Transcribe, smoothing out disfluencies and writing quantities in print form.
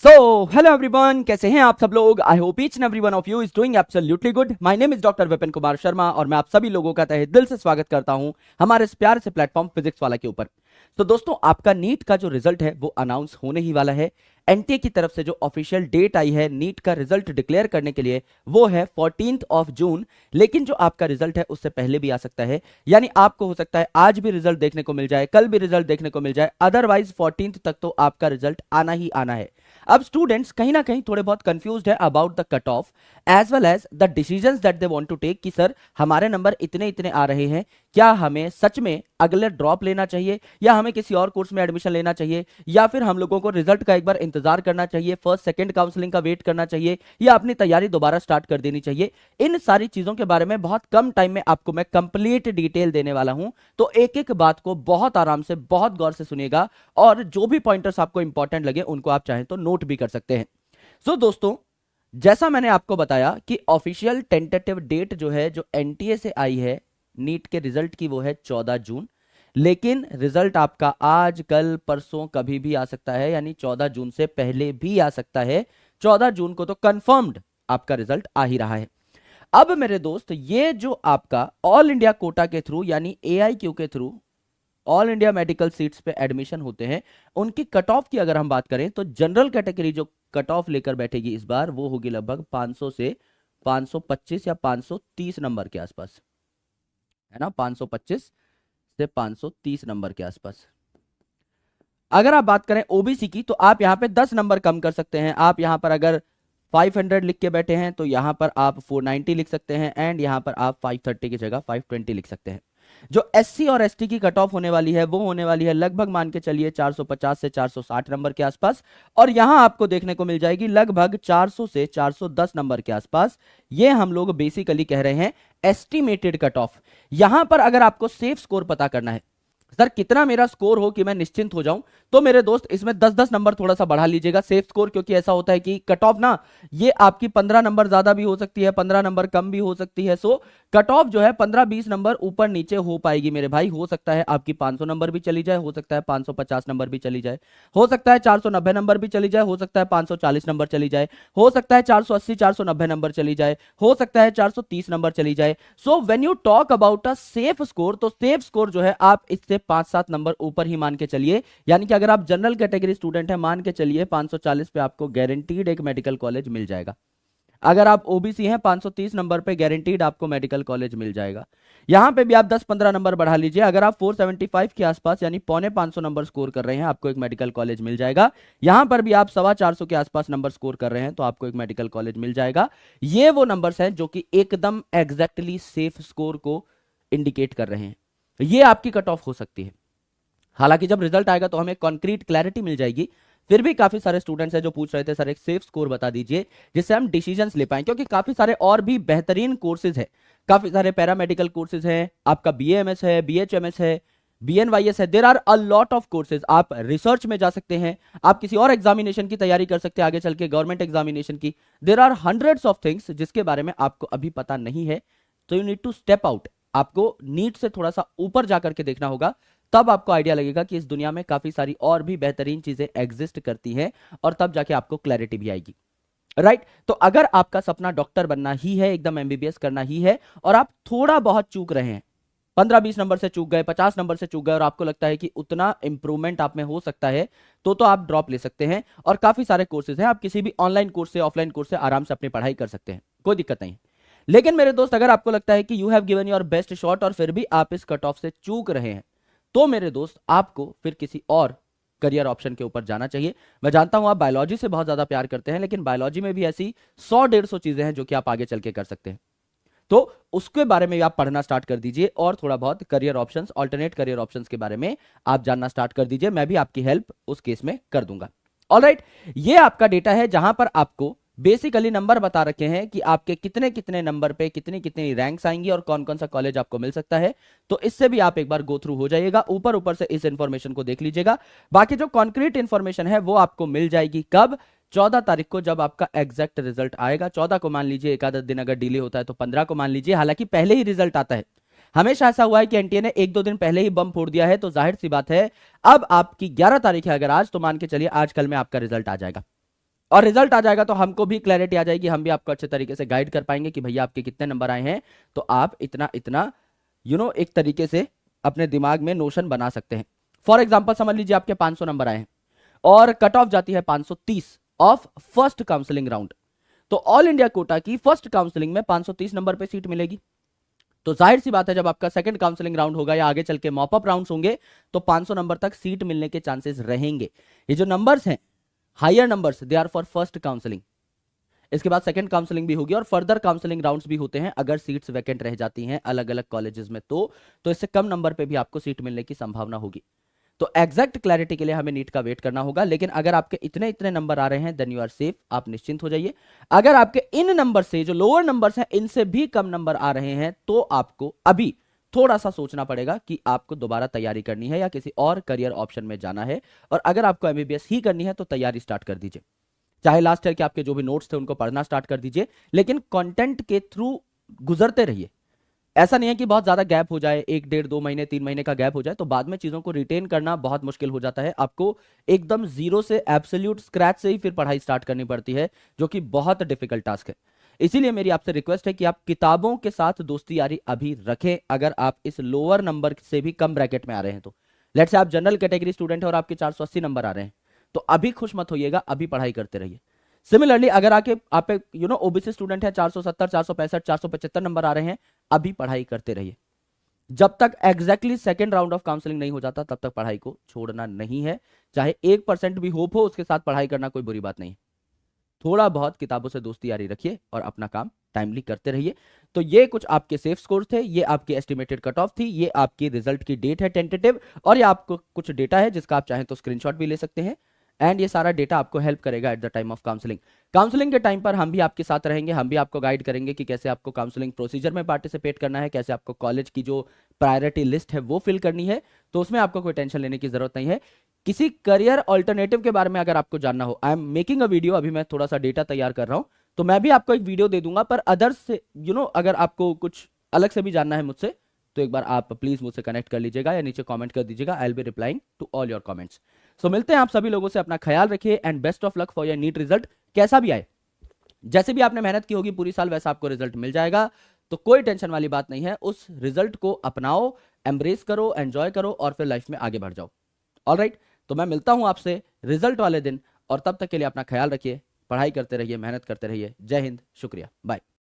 So hello everyone, कैसे हैं आप सब लोग। I hope each and every one of you is doing absolutely good. My name is doctor Vipin Kumar Sharma और मैं आप सभी लोगों का तहे दिल से स्वागत करता हूं हमारे इस प्यारे से प्लेटफॉर्म फिजिक्स वाला के ऊपर। तो दोस्तों, आपका नीट का जो रिजल्ट है वो अनाउंस होने ही वाला है। एनटीए की तरफ से जो ऑफिशियल डेट आई है नीट का रिजल्ट डिक्लेयर करने के लिए वो है 14th ऑफ जून। लेकिन जो आपका रिजल्ट है उससे पहले भी आ सकता है, यानी आपको हो सकता है आज भी रिजल्ट देखने को मिल जाए, कल भी रिजल्ट देखने को मिल जाए, अदरवाइज 14th तक तो आपका रिजल्ट आना ही आना है। अब स्टूडेंट्स कहीं ना कहीं थोड़े बहुत कंफ्यूज्ड है about the cut off as well as the decisions that they want to take कि सर हमारे नंबर इतने इतने आ रहे हैं, क्या हमें सच में अगले ड्रॉप लेना चाहिए या हमें किसी और कोर्स में एडमिशन लेना चाहिए, या फिर हम लोगों को रिजल्ट का एक बार इंतजार करना चाहिए, फर्स्ट सेकंड काउंसलिंग का वेट करना चाहिए, या अपनी तैयारी दोबारा स्टार्ट कर देनी चाहिए। इन सारी चीजों के बारे में बहुत कम टाइम में आपको मैं कंप्लीट डिटेल देने वाला हूं। तो एक एक बात को बहुत आराम से बहुत गौर से सुनिएगा और जो भी पॉइंटर्स आपको इंपॉर्टेंट लगे उनको आप चाहें तो नोट भी कर सकते हैं। सो दोस्तों, जैसा मैंने आपको बताया कि ऑफिशियल टेंटेटिव डेट जो है जो एनटीए से आई है नीट के रिजल्ट की वो है 14 जून। लेकिन रिजल्ट आपका आज कल परसों कभी भी आ सकता है, यानी 14 जून से पहले भी आ सकता है। 14 जून को तो कंफर्म्ड आपका रिजल्ट आ ही रहा है। अब मेरे दोस्त, ये जो आपका ऑल इंडिया कोटा के थ्रू यानी एआईक्यू के through all India medical seats पे एडमिशन होते हैं, उनकी कट ऑफ की अगर हम बात करें तो जनरल कैटेगरी जो कट ऑफ लेकर बैठेगी इस बार वो होगी लगभग 500 से 525 या 530 नंबर के आसपास, है ना। 525 से 530 नंबर के आसपास। अगर आप बात करें ओबीसी की तो आप यहां पे 10 नंबर कम कर सकते हैं। आप यहां पर अगर 500 लिख के बैठे हैं तो यहां पर आप 490 लिख सकते हैं, एंड यहां पर आप 530 की जगह 520 लिख सकते हैं। जो एससी और एसटी की कट ऑफ होने वाली है वो होने वाली है लगभग मान के चलिए 450 से 460 नंबर के आसपास, और यहां आपको देखने को मिल जाएगी लगभग 400 से 410 नंबर के आसपास। ये हम लोग बेसिकली कह रहे हैं एस्टिमेटेड कट ऑफ। यहां पर अगर आपको सेफ स्कोर पता करना है, सर कितना मेरा स्कोर हो कि मैं निश्चिंत हो जाऊं, तो मेरे दोस्त इसमें 10-10 नंबर थोड़ा सा बढ़ा लीजिएगा सेफ स्कोर, क्योंकि ऐसा होता है कि कट ऑफ ना ये आपकी 15 नंबर ज्यादा भी हो सकती है, 15 नंबर कम भी हो सकती है। सो कट ऑफ जो है 15-20 नंबर ऊपर नीचे हो पाएगी मेरे भाई। हो सकता है आपकी 500 नंबर भी चली जाए, हो सकता है 550 नंबर भी चली जाए, हो सकता है 490 नंबर भी चली जाए, हो सकता है 540 नंबर चली जाए, हो सकता है 480 490 नंबर चली जाए, हो सकता है 430 नंबर चली जाए। So when you talk about a safe score, तो सेफ स्कोर जो है आप इससे 5-7 नंबर ऊपर ही मान के चलिए। यानी कि अगर आप जनरल कैटेगरी स्टूडेंट हैं, मान के चलिए 540 पे आपको गारंटीड एक मेडिकल कॉलेज मिल जाएगा। अगर आप ओबीसी हैं 530 नंबर पे गारंटीड आपको मेडिकल कॉलेज मिल जाएगा। यहां पे भी आप 10-15 नंबर बढ़ा लीजिए, अगर आप 475 के आसपास यानी पौने 500 नंबर स्कोर कर रहे हैं आपको एक मेडिकल कॉलेज मिल जाएगा। यहां पर भी आप 425 के आसपास नंबर स्कोर कर रहे हैं तो आपको एक मेडिकल कॉलेज मिल जाएगा। ये वो नंबर्स हैं जो कि एकदम एग्जैक्टली सेफ स्कोर को इंडिकेट कर रहे हैं। ये आपकी कट ऑफ हो सकती है। हालांकि जब रिजल्ट आएगा तो हमें कॉन्क्रीट क्लैरिटी मिल जाएगी। फिर भी काफी सारे स्टूडेंट्स हैं जो पूछ रहे थे सर एक सेफ स्कोर बता दीजिए जिससे हम डिसीजंस ले पाएं, क्योंकि काफी सारे और भी बेहतरीन कोर्सेज हैं, काफी सारे पैरामेडिकल कोर्सेज हैं, आपका बीएएमएस है, बीएचएमएस है, बीएनवाईएस है। There are a lot of courses. आप रिसर्च में जा सकते हैं, आप किसी और एग्जामिनेशन की तैयारी कर सकते हैं आगे चल के, गवर्नमेंट एग्जामिनेशन की। There are hundreds of things जिसके बारे में आपको अभी पता नहीं है, तो you need to step out. आपको नीट से थोड़ा सा ऊपर जाकर के देखना होगा, तब आपको आइडिया लगेगा कि इस दुनिया में काफी सारी और भी बेहतरीन चीजें एग्जिस्ट करती हैं, और तब जाके आपको क्लैरिटी भी आएगी। राइट? तो अगर आपका सपना डॉक्टर बनना ही है, एकदम एमबीबीएस करना ही है, और आप थोड़ा बहुत चूक रहे हैं, 15-20 नंबर से चूक गए, 50 नंबर से चूक गए, और आपको लगता है कि उतना इंप्रूवमेंट आप में हो सकता है, तो आप ड्रॉप ले सकते हैं। और काफी सारे कोर्सेज हैं, आप किसी भी ऑनलाइन कोर्स से ऑफलाइन कोर्स से आराम से अपनी पढ़ाई कर सकते हैं, कोई दिक्कत नहीं। लेकिन मेरे दोस्त, अगर आपको लगता है कि you have given your best shot और फिर भी आप इस कट ऑफ से चूक रहे हैं, तो मेरे दोस्त आपको फिर किसी और करियर ऑप्शन के ऊपर जाना चाहिए। मैं जानता हूं आप बायोलॉजी से बहुत ज्यादा प्यार करते हैं, लेकिन बायोलॉजी में भी ऐसी 100-150 चीजें हैं जो कि आप आगे चल के कर सकते हैं। तो उसके बारे में आप पढ़ना स्टार्ट कर दीजिए और थोड़ा बहुत career options, alternate career options के बारे में आप जानना स्टार्ट कर दीजिए। मैं भी आपकी हेल्प उस केस में कर दूंगा। ऑलराइट, ये आपका डेटा है जहां पर आपको बेसिकली नंबर बता रखे हैं कि आपके कितने कितने नंबर पे कितनी कितनी रैंक्स आएंगी और कौन कौन सा कॉलेज आपको मिल सकता है। तो इससे भी आप एक बार गो थ्रू हो जाइएगा, ऊपर ऊपर से इस इंफॉर्मेशन को देख लीजिएगा। बाकी जो कॉन्क्रीट इंफॉर्मेशन है वो आपको मिल जाएगी कब? 14 तारीख को, जब आपका एग्जैक्ट रिजल्ट आएगा। 14 को मान लीजिए, एक आधा दिन अगर डिले होता है तो 15 को मान लीजिए। हालांकि पहले ही रिजल्ट आता है, हमेशा ऐसा हुआ है कि एनटीए ने 1-2 दिन पहले ही बम फोड़ दिया है, तो जाहिर सी बात है अब आपकी 11 तारीख है अगर आज, तो मान के चलिए आज कल में आपका रिजल्ट आ जाएगा। और रिजल्ट आ जाएगा तो हमको भी क्लैरिटी आ जाएगी, हम भी आपको अच्छे तरीके से गाइड कर पाएंगे कि भैया आपके कितने नंबर आए हैं, तो आप इतना इतना एक तरीके से अपने दिमाग में नोशन बना सकते हैं। फॉर एग्जाम्पल समझ लीजिए आपके 500 नंबर आए हैं और कट ऑफ जाती है 530 ऑफ फर्स्ट काउंसलिंग राउंड, तो ऑल इंडिया कोटा की फर्स्ट काउंसलिंग में 530 नंबर पे सीट मिलेगी। तो जाहिर सी बात है जब आपका सेकंड काउंसलिंग राउंड होगा या आगे चल के मॉप अप राउंड्स होंगे तो 500 नंबर तक सीट मिलने के चांसेस रहेंगे। ये जो नंबर्स हैं higher numbers, they are for first counselling. इसके बाद सेकंड काउंसलिंग भी होगी और फर्दर काउंसलिंग राउंड्स भी होते हैं अगर सीट्स वैकेंट रह जाती हैं अलग अलग कॉलेजेस में, तो इससे कम नंबर पे भी आपको सीट मिलने की संभावना होगी। तो एग्जैक्ट क्लैरिटी के लिए हमें नीट का वेट करना होगा, लेकिन अगर आपके इतने इतने नंबर आ रहे हैं देन यू आर सेफ, आप निश्चिंत हो जाइए। अगर आपके इन नंबर से जो लोअर नंबर्स हैं इनसे भी कम नंबर आ रहे हैं तो आपको अभी थोड़ा सा सोचना पड़ेगा कि आपको दोबारा तैयारी करनी है या किसी और करियर ऑप्शन में जाना है। और अगर आपको एमबीबीएस ही करनी है तो तैयारी स्टार्ट कर दीजिए, चाहे लास्ट ईयर के आपके जो भी नोट्स थे उनको पढ़ना स्टार्ट कर दीजिए, लेकिन कंटेंट के थ्रू गुजरते रहिए। ऐसा नहीं है कि बहुत ज्यादा गैप हो जाए, 1 1.5 2 महीने 3 महीने का गैप हो जाए तो बाद में चीजों को रिटेन करना बहुत मुश्किल हो जाता है। आपको एकदम जीरो से एब्सोल्यूट स्क्रैच से ही फिर पढ़ाई स्टार्ट करनी पड़ती है, जो कि बहुत डिफिकल्ट टास्क है। इसीलिए मेरी आपसे रिक्वेस्ट है कि आप किताबों के साथ दोस्ती यारी अभी रखें। अगर आप इस लोअर नंबर से भी कम ब्रैकेट में आ रहे हैं तो लेट्स से आप जनरल कैटेगरी स्टूडेंट है और आपके 480 नंबर आ रहे हैं तो अभी खुश मत होइएगा, अभी पढ़ाई करते रहिए। सिमिलरली अगर आके आप ओबीसी स्टूडेंट है, 470 465 475 नंबर आ रहे हैं, अभी पढ़ाई करते रहिए। जब तक exactly second round of counselling नहीं हो जाता तब तक पढ़ाई को छोड़ना नहीं है। चाहे 1% भी होप हो उसके साथ पढ़ाई करना कोई बुरी बात नहीं। थोड़ा बहुत किताबों से दोस्ती यारी रखिए और अपना काम टाइमली करते रहिए। तो ये कुछ आपके सेफ स्कोर थे, ये आपकी एस्टिमेटेड कट ऑफ थी, ये आपकी रिजल्ट की डेट है टेंटेटिव, और ये आपको कुछ डेटा है जिसका आप चाहें तो स्क्रीनशॉट भी ले सकते हैं। एंड ये सारा डेटा आपको हेल्प करेगा at the time of counselling. Counselling के टाइम पर हम भी आपके साथ रहेंगे, हम भी आपको गाइड करेंगे कि कैसे आपको काउंसलिंग प्रोसीजर में पार्टिसिपेट करना है, कैसे आपको कॉलेज की जो प्रायोरिटी लिस्ट है वो फिल करनी है। तो उसमें आपको कोई टेंशन लेने की जरूरत नहीं है। किसी करियर ऑल्टरनेटिव के बारे में अगर आपको जानना हो, I am making a video, अभी मैं थोड़ा सा डेटा तैयार कर रहा हूं तो मैं भी आपको एक वीडियो दे दूंगा। पर अदर्स से अगर आपको कुछ अलग से भी जानना है मुझसे तो एक बार आप प्लीज मुझसे कनेक्ट कर लीजिएगा या नीचे कमेंट कर दीजिएगा। I will be replying to all your comments. So मिलते हैं आप सभी लोगों से, अपना ख्याल रखिए and best of luck for your NEET result. कैसा भी आए, जैसे भी आपने मेहनत की होगी पूरी साल वैसा आपको रिजल्ट मिल जाएगा, तो कोई टेंशन वाली बात नहीं है। उस रिजल्ट को अपनाओ, एम्ब्रेस करो, एंजॉय करो और फिर लाइफ में आगे बढ़ जाओ। ऑलराइट, तो मैं मिलता हूं आपसे रिजल्ट वाले दिन, और तब तक के लिए अपना ख्याल रखिए, पढ़ाई करते रहिए, मेहनत करते रहिए। जय हिंद, शुक्रिया, बाय।